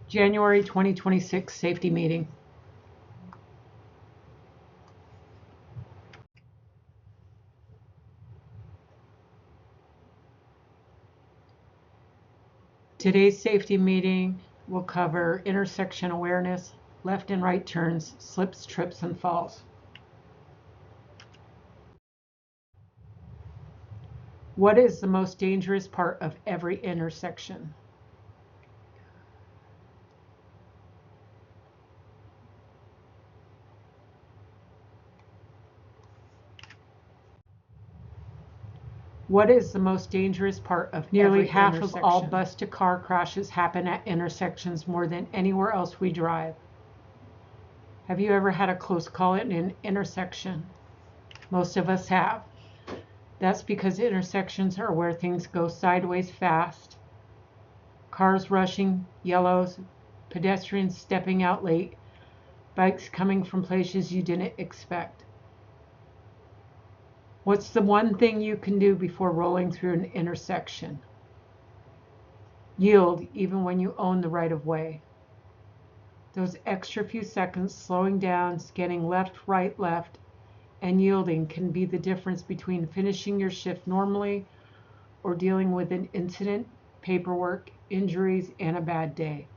January 2026 safety meeting. Today's safety meeting will cover intersection awareness, left and right turns, slips, trips, and falls. What is the most dangerous part of every intersection? What is the most dangerous part of nearly half of all bus to car crashes happen at intersections more than anywhere else we drive? Have you ever had a close call at an intersection? Most of us have. That's because intersections are where things go sideways fast. Cars rushing, yellows, pedestrians stepping out late, bikes coming from places you didn't expect. What's the one thing you can do before rolling through an intersection? Yield even when you own the right of way. Those extra few seconds slowing down, scanning left, right, left, and yielding can be the difference between finishing your shift normally or dealing with an incident, paperwork, injuries, and a bad day.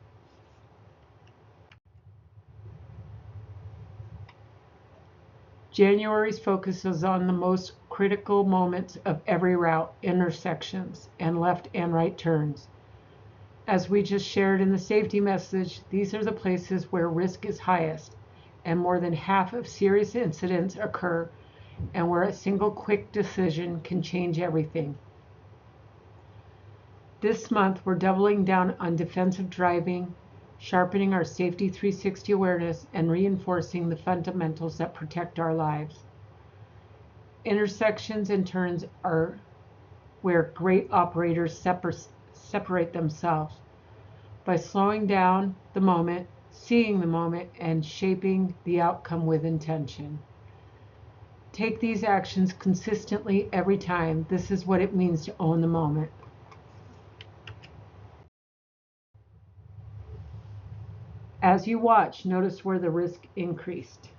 January's focus is on the most critical moments of every route, intersections, and left and right turns. As we just shared in the safety message, these are the places where risk is highest, and more than half of serious incidents occur, and where a single quick decision can change everything. This month, we're doubling down on defensive driving, sharpening our safety 360 awareness, and reinforcing the fundamentals that protect our lives. Intersections and turns are where great operators separate themselves by slowing down the moment, seeing the moment, and shaping the outcome with intention. Take these actions consistently every time. This is what it means to own the moment. As you watch, notice where the risk increased.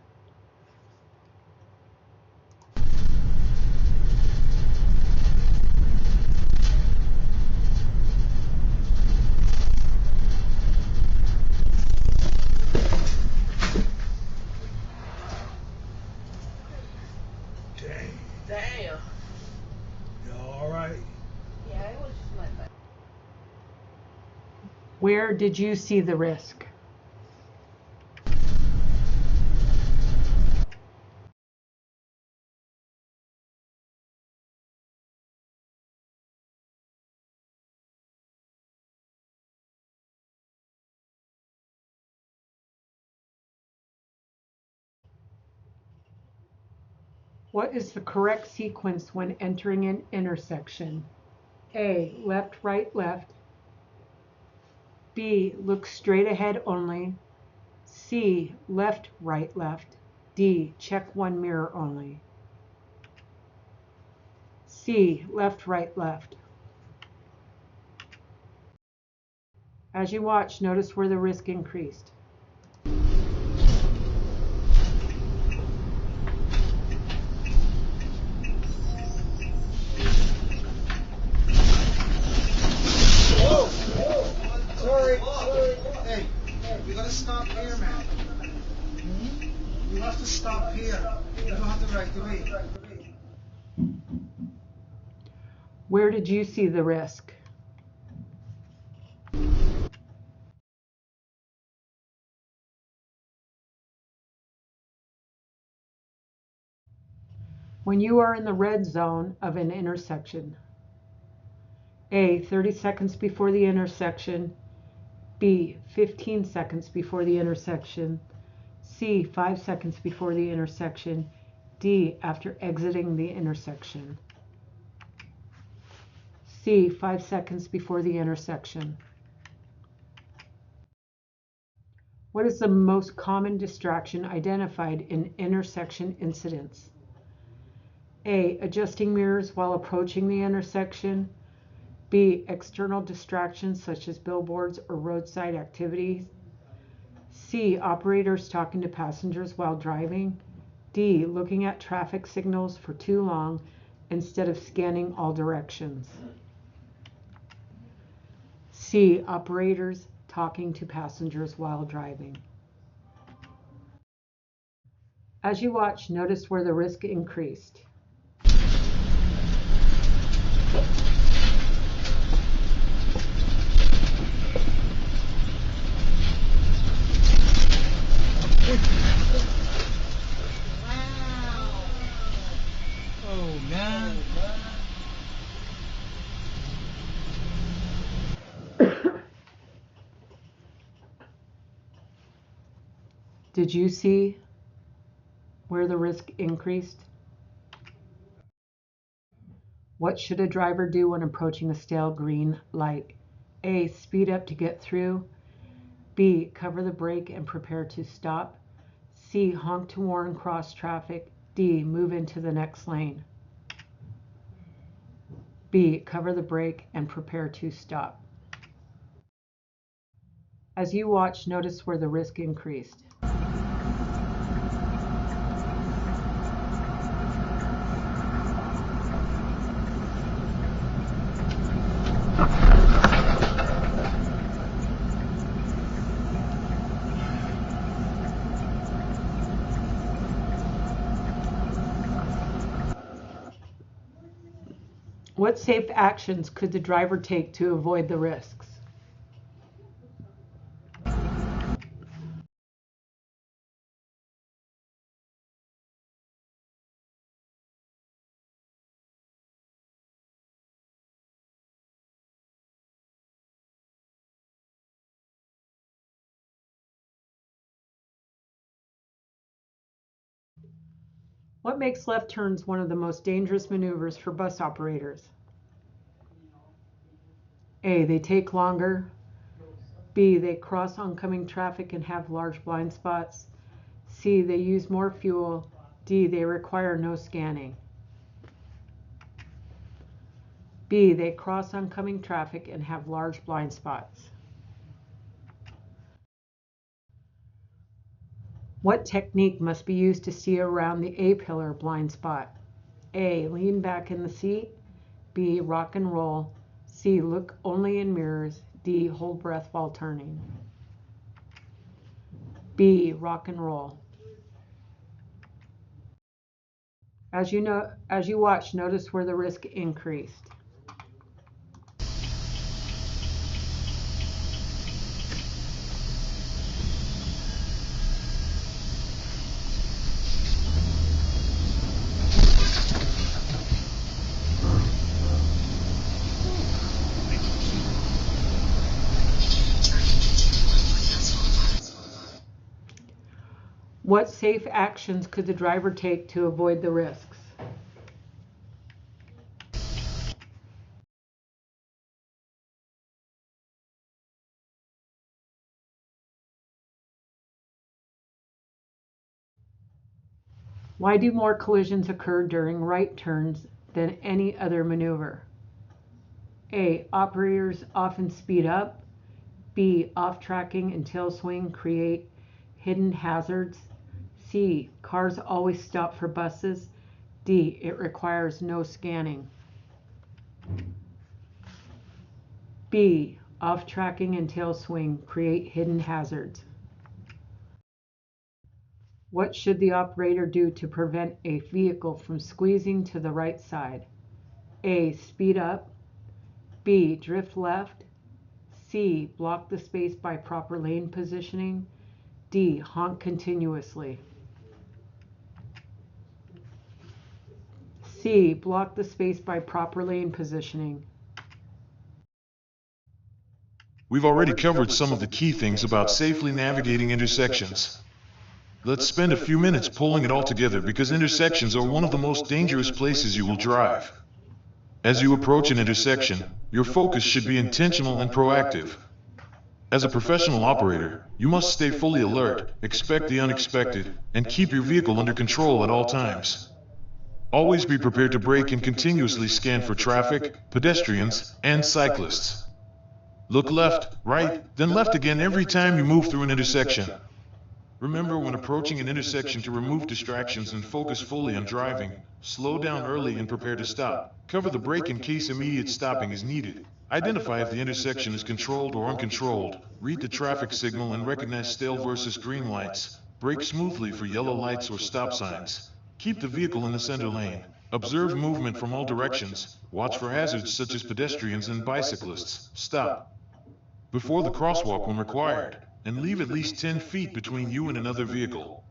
Damn. You all right? Yeah, it was just my bad. Where did you see the risk? What is the correct sequence when entering an intersection? A. Left, right, left. B. Look straight ahead only. C. Left, right, left. D. Check one mirror only. C. Left, right, left. As you watch, notice where the risk increased. Sorry. Hey, you gotta stop here, man. You have to stop here. You don't have the right to wait. Where did you see the risk? When you are in the red zone of an intersection, A. 30 seconds before the intersection. B. 15 seconds before the intersection. C. 5 seconds before the intersection. D. After exiting the intersection. C. 5 seconds before the intersection. What is the most common distraction identified in intersection incidents? A. Adjusting mirrors while approaching the intersection. B, external distractions such as billboards or roadside activities. C, operators talking to passengers while driving. D, looking at traffic signals for too long instead of scanning all directions. C, operators talking to passengers while driving. As you watch, notice where the risk increased. Oh, man. Did you see where the risk increased? What should a driver do when approaching a stale green light? A, speed up to get through. B, cover the brake and prepare to stop. C, honk to warn cross traffic. D, move into the next lane. B, cover the brake and prepare to stop. As you watch, notice where the risk increased. What safe actions could the driver take to avoid the risks? What makes left turns one of the most dangerous maneuvers for bus operators? A, they take longer. B, they cross oncoming traffic and have large blind spots. C, they use more fuel. D, they require no scanning. B, they cross oncoming traffic and have large blind spots. What technique must be used to see around the A-pillar blind spot? A, lean back in the seat. B, rock and roll. C, look only in mirrors. D, hold breath while turning. B, rock and roll. As you watch, notice where the risk increased. What safe actions could the driver take to avoid the risks? Why do more collisions occur during right turns than any other maneuver? A, operators often speed up. B, off-tracking and tail swing create hidden hazards. C, cars always stop for buses. D, it requires no scanning. B, off-tracking and tail swing create hidden hazards. What should the operator do to prevent a vehicle from squeezing to the right side? A, speed up. B, drift left. C, block the space by proper lane positioning. D, honk continuously. C, block the space by proper lane positioning. We've already covered some of the key things about safely navigating intersections. Let's spend a few minutes pulling it all together because intersections are one of the most dangerous places you will drive. As you approach an intersection, your focus should be intentional and proactive. As a professional operator, you must stay fully alert, expect the unexpected, and keep your vehicle under control at all times. Always be prepared to brake and continuously scan for traffic, pedestrians, and cyclists. Look left, right, then left again every time you move through an intersection. Remember when approaching an intersection to remove distractions and focus fully on driving. Slow down early and prepare to stop. Cover the brake in case immediate stopping is needed. Identify if the intersection is controlled or uncontrolled. Read the traffic signal and recognize stale versus green lights. Brake smoothly for yellow lights or stop signs. Keep the vehicle in the center lane. Observe movement from all directions. Watch for hazards such as pedestrians and bicyclists. Stop before the crosswalk when required, and leave at least 10 feet between you and another vehicle.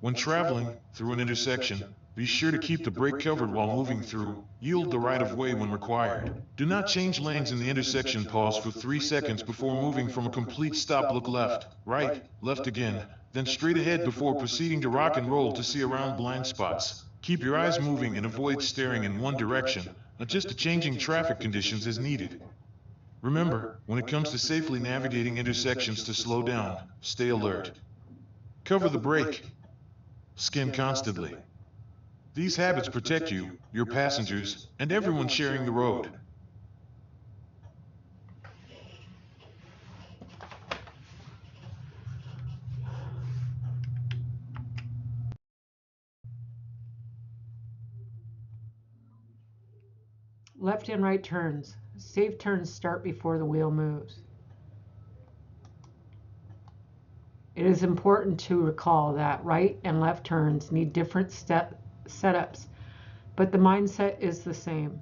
When traveling through an intersection, be sure to keep the brake covered while moving through. Yield the right-of-way when required. Do not change lanes in the intersection. Pause for 3 seconds before moving from a complete stop. Look left, right, left again, then straight ahead before proceeding to rock and roll to see around blind spots. Keep your eyes moving and avoid staring in one direction. Adjust to changing traffic conditions as needed. Remember, when it comes to safely navigating intersections, to slow down, stay alert. Cover the brake. Scan constantly. These habits protect you, your passengers, and everyone sharing the road. Left and right turns. Safe turns start before the wheel moves. It is important to recall that right and left turns need different setups, but the mindset is the same.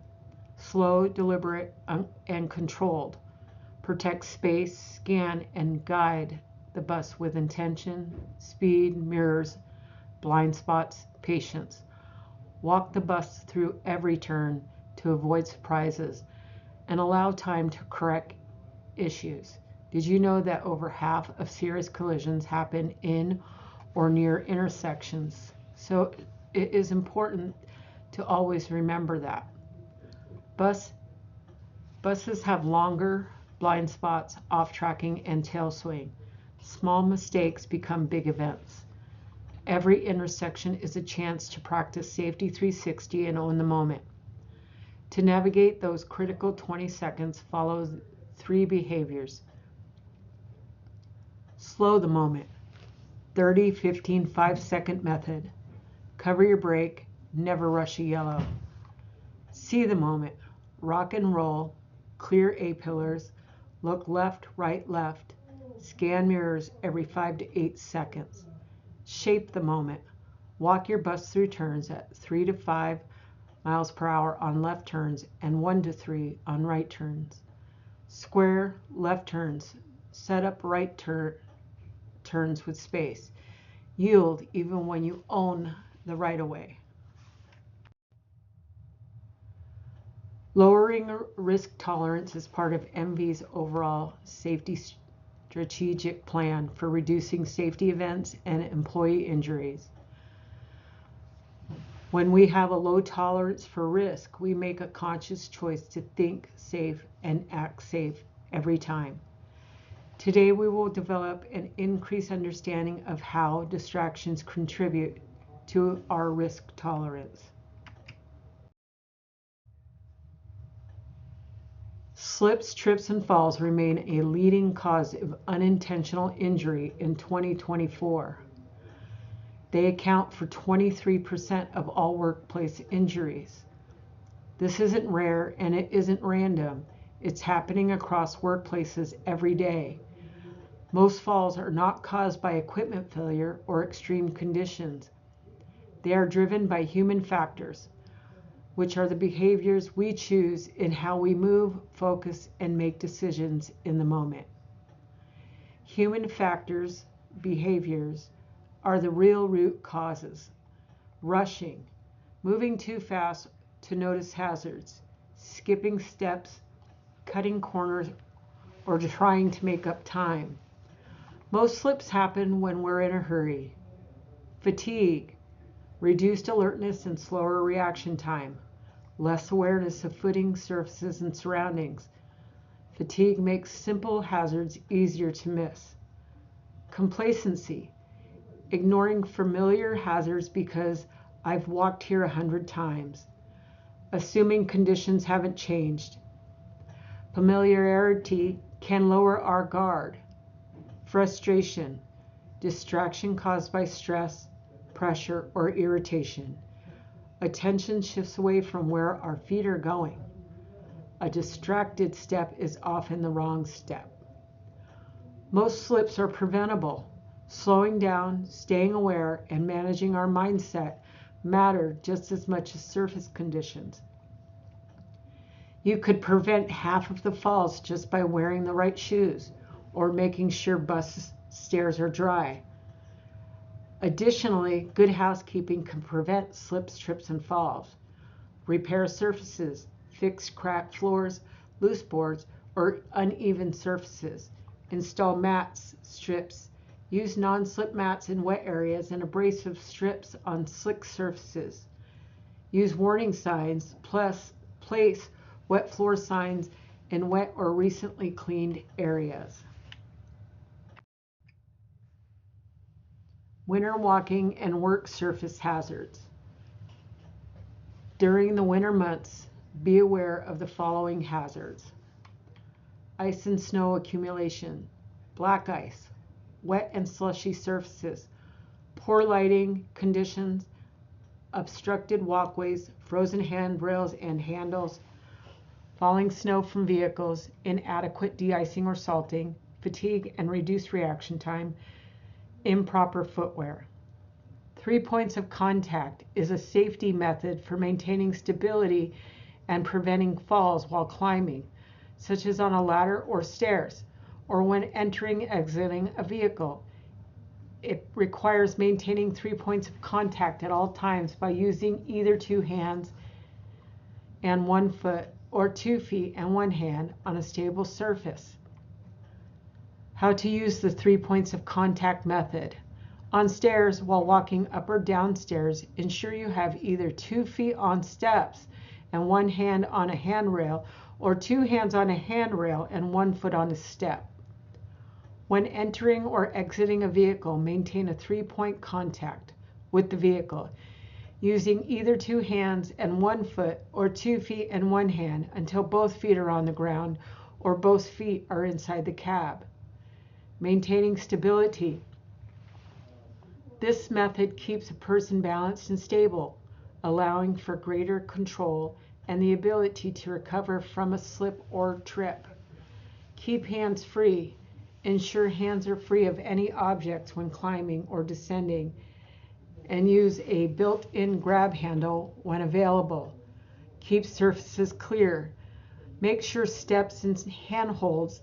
Slow, deliberate, and controlled. Protect space, scan, and guide the bus with intention, speed, mirrors, blind spots, patience. Walk the bus through every turn to avoid surprises and allow time to correct issues. Did you know that over half of serious collisions happen in or near intersections? So it is important to always remember that. Buses have longer blind spots, off-tracking, and tail swing. Small mistakes become big events. Every intersection is a chance to practice Safety 360 and own the moment. To navigate those critical 20 seconds, follow 3 behaviors. Slow the moment. 30, 15, 5-second method. Cover your brake. Never rush a yellow. See the moment. Rock and roll. Clear A-pillars. Look left, right, left. Scan mirrors every 5 to 8 seconds. Shape the moment. Walk your bus through turns at 3 to 5 miles per hour on left turns and 1 to 3 on right turns. Square left turns. Set up right turns with space. Yield even when you own the right-of-way. Lowering risk tolerance is part of MV's overall safety strategic plan for reducing safety events and employee injuries. When we have a low tolerance for risk, we make a conscious choice to think safe and act safe every time. Today, we will develop an increased understanding of how distractions contribute to our risk tolerance. Slips, trips, and falls remain a leading cause of unintentional injury in 2024. They account for 23% of all workplace injuries. This isn't rare and it isn't random. It's happening across workplaces every day. Most falls are not caused by equipment failure or extreme conditions. They are driven by human factors, which are the behaviors we choose in how we move, focus, and make decisions in the moment. Human factors, behaviors, are the real root causes. Rushing, moving too fast to notice hazards, skipping steps, cutting corners, or trying to make up time. Most slips happen when we're in a hurry. Fatigue, reduced alertness and slower reaction time, less awareness of footing, surfaces, and surroundings. Fatigue makes simple hazards easier to miss. Complacency, ignoring familiar hazards because I've walked here 100 times. Assuming conditions haven't changed. Familiarity can lower our guard. Frustration, distraction caused by stress, pressure, or irritation. Attention shifts away from where our feet are going. A distracted step is often the wrong step. Most slips are preventable. Slowing down, staying aware, and managing our mindset matter just as much as surface conditions. You could prevent half of the falls just by wearing the right shoes or making sure bus stairs are dry. Additionally, good housekeeping can prevent slips, trips, and falls. Repair surfaces, fix cracked floors, loose boards, or uneven surfaces. Install mats, strips. Use non-slip mats in wet areas and abrasive strips on slick surfaces. Use warning signs, plus place wet floor signs in wet or recently cleaned areas. Winter walking and work surface hazards. During the winter months, be aware of the following hazards. Ice and snow accumulation, black ice, wet and slushy surfaces, poor lighting conditions, obstructed walkways, frozen handrails and handles, falling snow from vehicles, inadequate de-icing or salting, fatigue and reduced reaction time, improper footwear. 3 points of contact is a safety method for maintaining stability and preventing falls while climbing, such as on a ladder or stairs, or when entering and exiting a vehicle. It requires maintaining 3 points of contact at all times by using either 2 hands and 1 foot or 2 feet and 1 hand on a stable surface. How to use the 3 points of contact method. On stairs, while walking up or down stairs, ensure you have either 2 feet on steps and 1 hand on a handrail, or 2 hands on a handrail and 1 foot on a step. When entering or exiting a vehicle, maintain a 3-point contact with the vehicle, using either 2 hands and 1 foot or 2 feet and 1 hand until both feet are on the ground or both feet are inside the cab. Maintaining stability. This method keeps a person balanced and stable, allowing for greater control and the ability to recover from a slip or trip. Keep hands free. Ensure hands are free of any objects when climbing or descending, and use a built-in grab handle when available. Keep surfaces clear. Make sure steps and handholds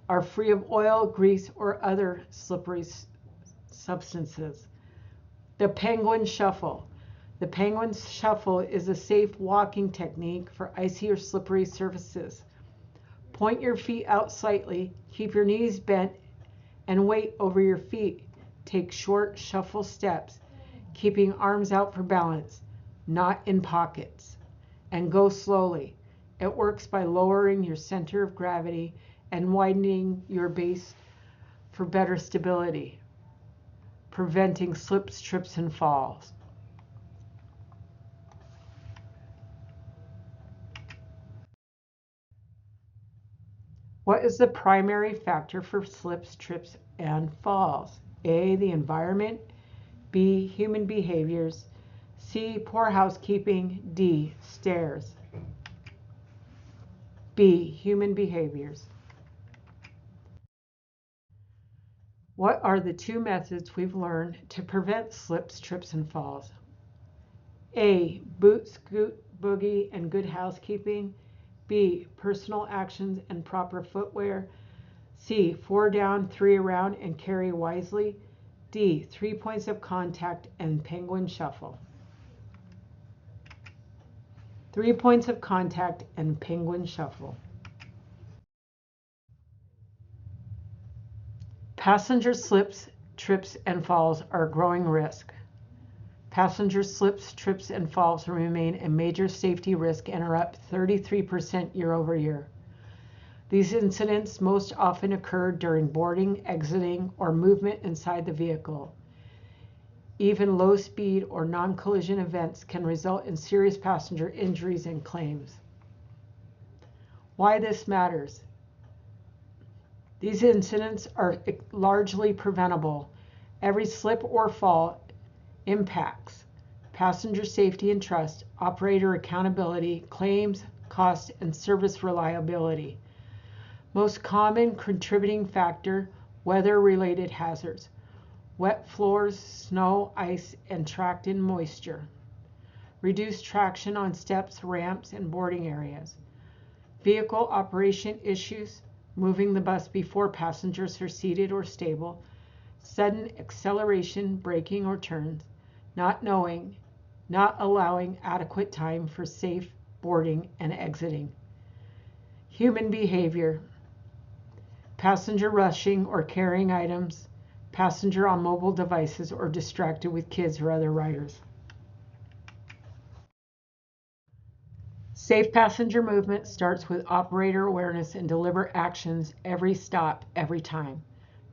are free of oil, grease, or other slippery substances. The penguin shuffle. The penguin shuffle is a safe walking technique for icy or slippery surfaces. Point your feet out slightly, keep your knees bent, and weight over your feet. Take short shuffle steps, keeping arms out for balance, not in pockets, and go slowly. It works by lowering your center of gravity and widening your base for better stability, preventing slips, trips, and falls. What is the primary factor for slips, trips, and falls? A, the environment. B, human behaviors. C, poor housekeeping. D, stairs. B, human behaviors. What are the 2 methods we've learned to prevent slips, trips, and falls? A, boot, scoot, boogie, and good housekeeping. B, personal actions and proper footwear. C, 4 down, 3 around, and carry wisely. D, 3 points of contact and penguin shuffle. 3 points of contact and penguin shuffle. Passenger slips, trips, and falls are a growing risk. Passenger slips, trips, and falls remain a major safety risk and are up 33% year over year. These incidents most often occur during boarding, exiting, or movement inside the vehicle. Even low speed or non-collision events can result in serious passenger injuries and claims. Why this matters. These incidents are largely preventable. Every slip or fall impacts passenger safety and trust, operator accountability, claims, cost, and service reliability. Most common contributing factor, weather-related hazards. Wet floors, snow, ice, and trapped in moisture. Reduced traction on steps, ramps, and boarding areas. Vehicle operation issues, moving the bus before passengers are seated or stable. Sudden acceleration, braking, or turns. Not allowing adequate time for safe boarding and exiting. Human behavior. Passenger rushing or carrying items. Passenger on mobile devices or distracted with kids or other riders. Safe passenger movement starts with operator awareness and deliberate actions every stop, every time.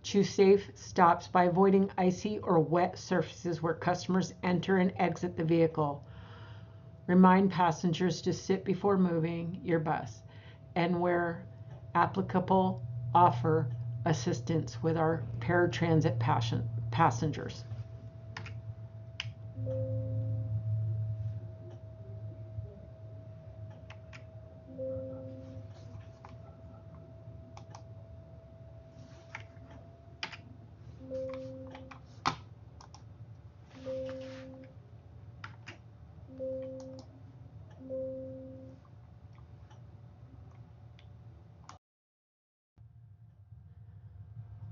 Choose safe stops by avoiding icy or wet surfaces where customers enter and exit the vehicle. Remind passengers to sit before moving your bus, and where applicable, offer assistance with our paratransit passengers.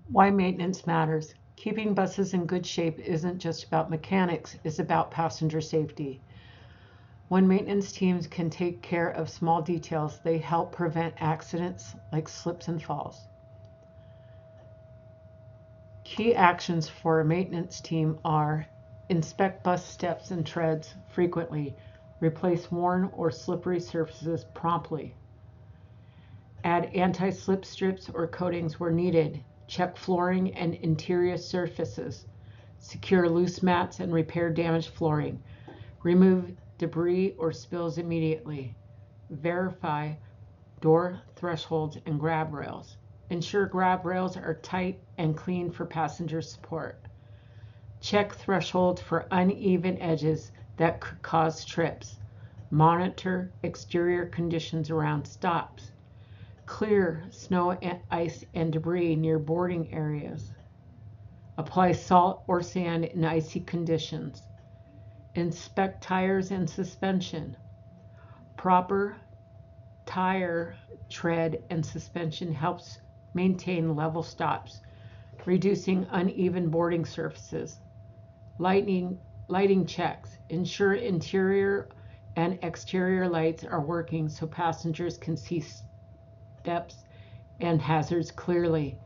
Why maintenance matters. Keeping buses in good shape isn't just about mechanics, it's about passenger safety. When maintenance teams can take care of small details, they help prevent accidents like slips and falls. Key actions for a maintenance team are: inspect bus steps and treads frequently, replace worn or slippery surfaces promptly, add anti-slip strips or coatings where needed, check flooring and interior surfaces, secure loose mats and repair damaged flooring, remove debris or spills immediately, verify door thresholds and grab rails, ensure grab rails are tight and clean for passenger support, check thresholds for uneven edges that could cause trips, monitor exterior conditions around stops, clear snow, ice, and debris near boarding areas. Apply salt or sand in icy conditions. Inspect tires and suspension. Proper tire tread and suspension helps maintain level stops, reducing uneven boarding surfaces. Lighting checks. Ensure interior and exterior lights are working so passengers can see steps and hazards clearly.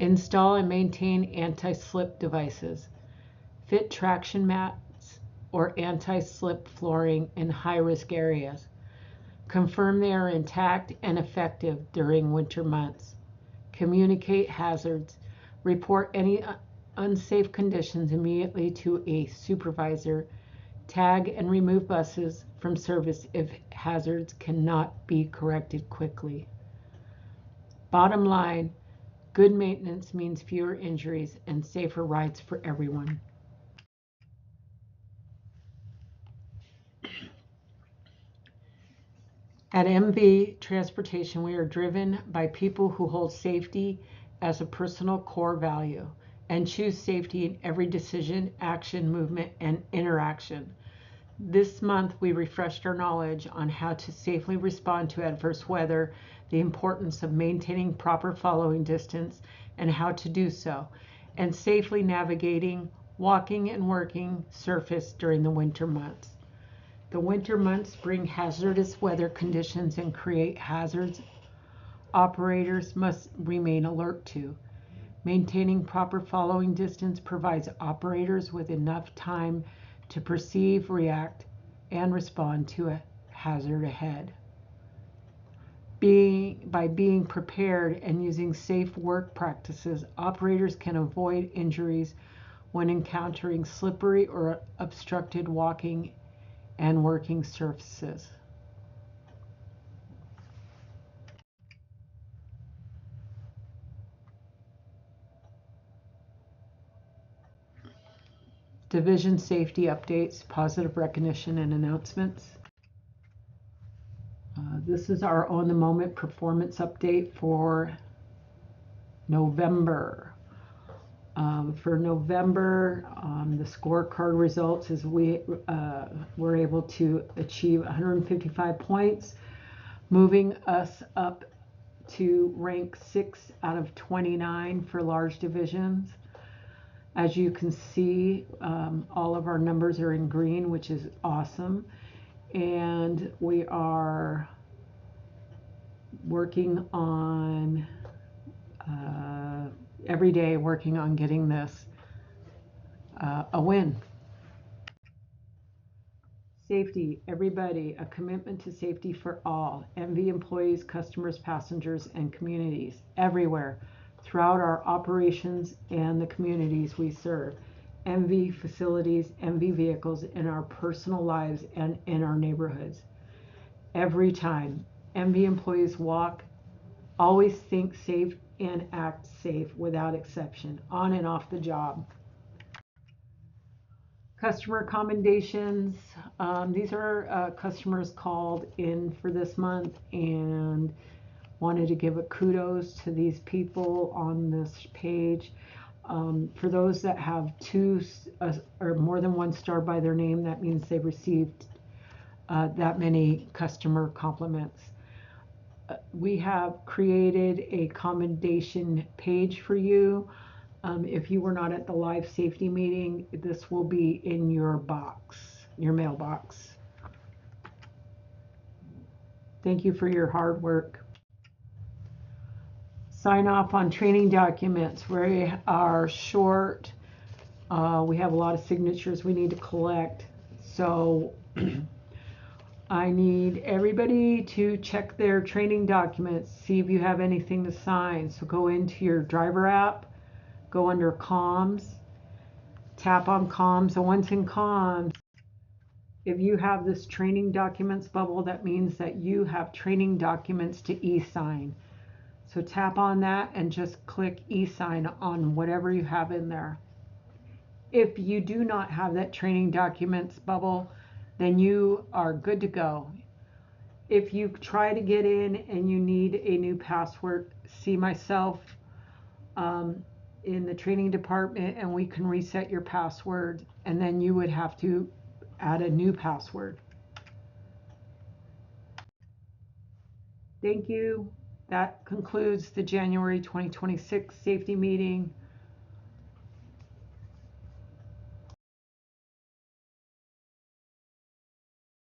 Install and maintain anti-slip devices. Fit traction mats or anti-slip flooring in high-risk areas. Confirm they are intact and effective during winter months. Communicate hazards. Report any unsafe conditions immediately to a supervisor. Tag and remove buses from service if hazards cannot be corrected quickly. Bottom line, good maintenance means fewer injuries and safer rides for everyone. At MV Transportation, we are driven by people who hold safety as a personal core value and choose safety in every decision, action, movement, and interaction. This month, we refreshed our knowledge on how to safely respond to adverse weather, the importance of maintaining proper following distance and how to do so, and safely navigating, walking, and working surface during the winter months. The winter months bring hazardous weather conditions and create hazards operators must remain alert to. Maintaining proper following distance provides operators with enough time to perceive, react, and respond to a hazard ahead. By being prepared and using safe work practices, operators can avoid injuries when encountering slippery or obstructed walking and working surfaces. Division safety updates, positive recognition and announcements. This is our on-the-moment performance update for November. For November, the scorecard results is we were able to achieve 155 points, moving us up to rank 6 out of 29 for large divisions. As you can see, all of our numbers are in green, which is awesome. And we are working on every day, working on getting this a win. Safety, everybody, a commitment to safety for all. MV employees, customers, passengers, and communities everywhere throughout our operations and the communities we serve. MV facilities, MV vehicles in our personal lives and in our neighborhoods. Every time MV employees walk, always think safe and act safe without exception, on and off the job. Customer commendations. These are customers called in for this month and wanted to give a kudos to these people on this page. For those that have 2 or more than 1 star by their name, that means they've received that many customer compliments. We have created a commendation page for you. If you were not at the live safety meeting, this will be in your box, your mailbox. Thank you for your hard work. Sign off on training documents. We are short. We have a lot of signatures we need to collect. So I need everybody to check their training documents, see if you have anything to sign. So go into your driver app, go under comms, tap on comms, and once in comms, if you have this training documents bubble, that means that you have training documents to e-sign. So tap on that and just click e-sign on whatever you have in there. If you do not have that training documents bubble, then you are good to go. If you try to get in and you need a new password, see myself in the training department and we can reset your password, and then you would have to add a new password. Thank you. That concludes the January 2026 safety meeting.